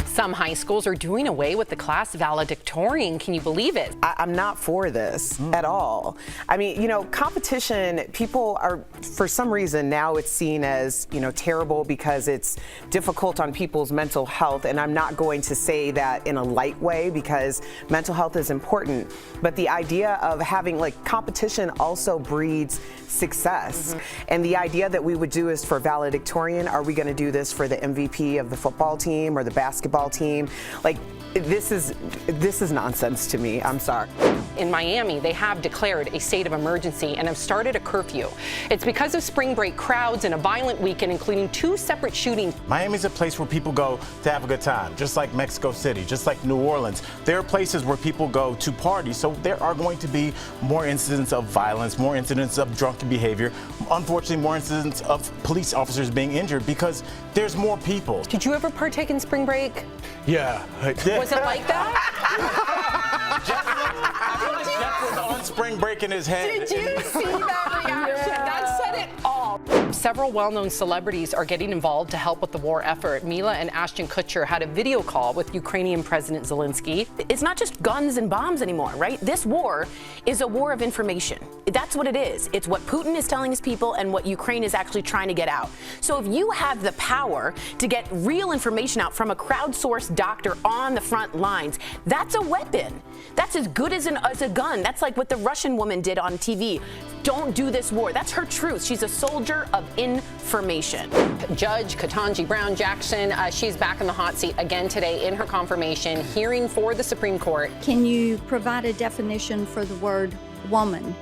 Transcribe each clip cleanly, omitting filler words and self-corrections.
Some high schools are doing away with the class valedictorian. Can you believe it? I'm not for this at all. I mean, you know, competition, people are, for some reason now it's seen as, you know, terrible because it's difficult on people's mental health. And I'm not going to say that in a light way because mental health is important. But the idea of having, like, competition also breeds success. And the idea that we would do is for valedictorian, are we going to do this for the MVP of the football team or the basketball team? Like, this is nonsense to me. I'm sorry. In Miami, they have declared a state of emergency and have started a curfew. It's because of spring break crowds and a violent weekend, including 2 separate shootings. Miami's a place where people go to have a good time, just like Mexico City, just like New Orleans. There are places where people go to party, so there are going to be more incidents of violence, more incidents of drunken behavior, unfortunately more incidents of police officers being injured because there's more people. Did you ever partake in spring break? Yeah. Was it like that? Jeff was on spring break in his head. Did you see that reaction? That said it all. Several well-known celebrities are getting involved to help with the war effort. Mila and Ashton Kutcher had a video call with Ukrainian President Zelensky. It's not just guns and bombs anymore, right? This war is a war of information. That's what it is. It's what Putin is telling his people and what Ukraine is actually trying to get out. So if you have the power to get real information out from a crowdsourced doctor on the front lines, that's a weapon. That's as good as a gun. That's like what the Russian woman did on TV. Don't do this war. That's her truth. She's a soldier of information. Judge Ketanji Brown Jackson, she's back in the hot seat again today in her confirmation hearing for the Supreme Court. Can you provide a definition for the word woman?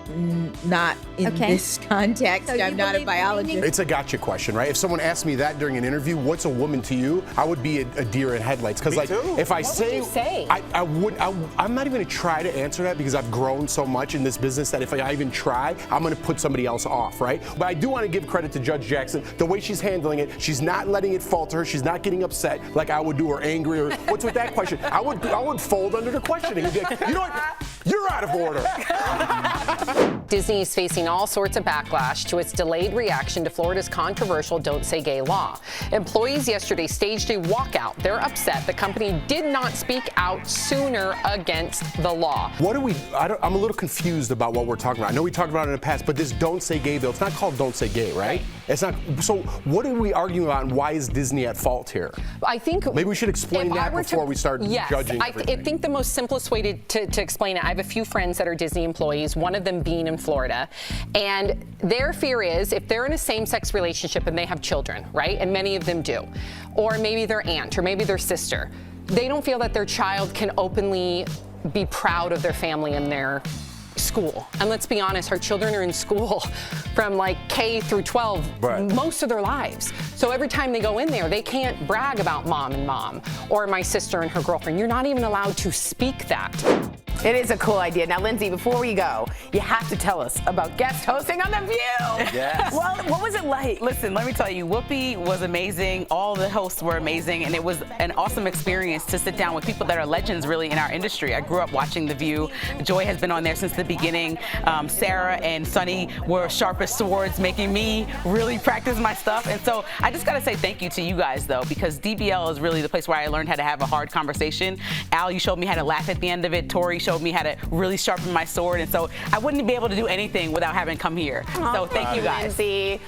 Not in this context. So I'm not a biologist. It's a gotcha question, right? If someone asked me that during an interview, what's a woman to you? I would be a deer in headlights. Because, like, if I say, would you say? I'm not even going to try to answer that because I've grown so much in this business that if I even try, I'm going to put somebody else off, right? But I do want to give credit to Judge Jackson. The way she's handling it, she's not letting it falter her. She's not getting upset like I would do or angry or what's with that question? I would fold under the questioning and be like, you know what? You're out of order. Disney is facing all sorts of backlash to its delayed reaction to Florida's controversial Don't Say Gay law. Employees yesterday staged a walkout. They're upset the company did not speak out sooner against the law. I'm a little confused about what we're talking about. I know we talked about it in the past, but this Don't Say Gay bill, it's not called Don't Say Gay, right? It's not. So what are we arguing about and why is Disney at fault here? I think maybe we should explain that before we start judging everything. I think the most simplest way to explain it, I have a few friends that are Disney employees, one of them being in Florida, and their fear is if they're in a same-sex relationship and they have children, right, and many of them do, or maybe their aunt or maybe their sister, they don't feel that their child can openly be proud of their family and their school. And let's be honest, our children are in school from like K through 12 most of their lives. So every time they go in there, they can't brag about mom or my sister and her girlfriend. You're not even allowed to speak that. It is a cool idea. Now, Lindsey, before we go, you have to tell us about guest hosting on The View. Yes. Well, what was it like? Listen, let me tell you, Whoopi was amazing. All the hosts were amazing, and it was an awesome experience to sit down with people that are legends, really, in our industry. I grew up watching The View. Joy has been on there since the beginning. Sarah and Sunny were sharp as swords, making me really practice my stuff. And so I just got to say thank you to you guys, though, because DBL is really the place where I learned how to have a hard conversation. Al, you showed me how to laugh at the end of it. Tori showed me how to really sharpen my sword, and so I wouldn't be able to do anything without having come here. So thank you guys. Lindsey.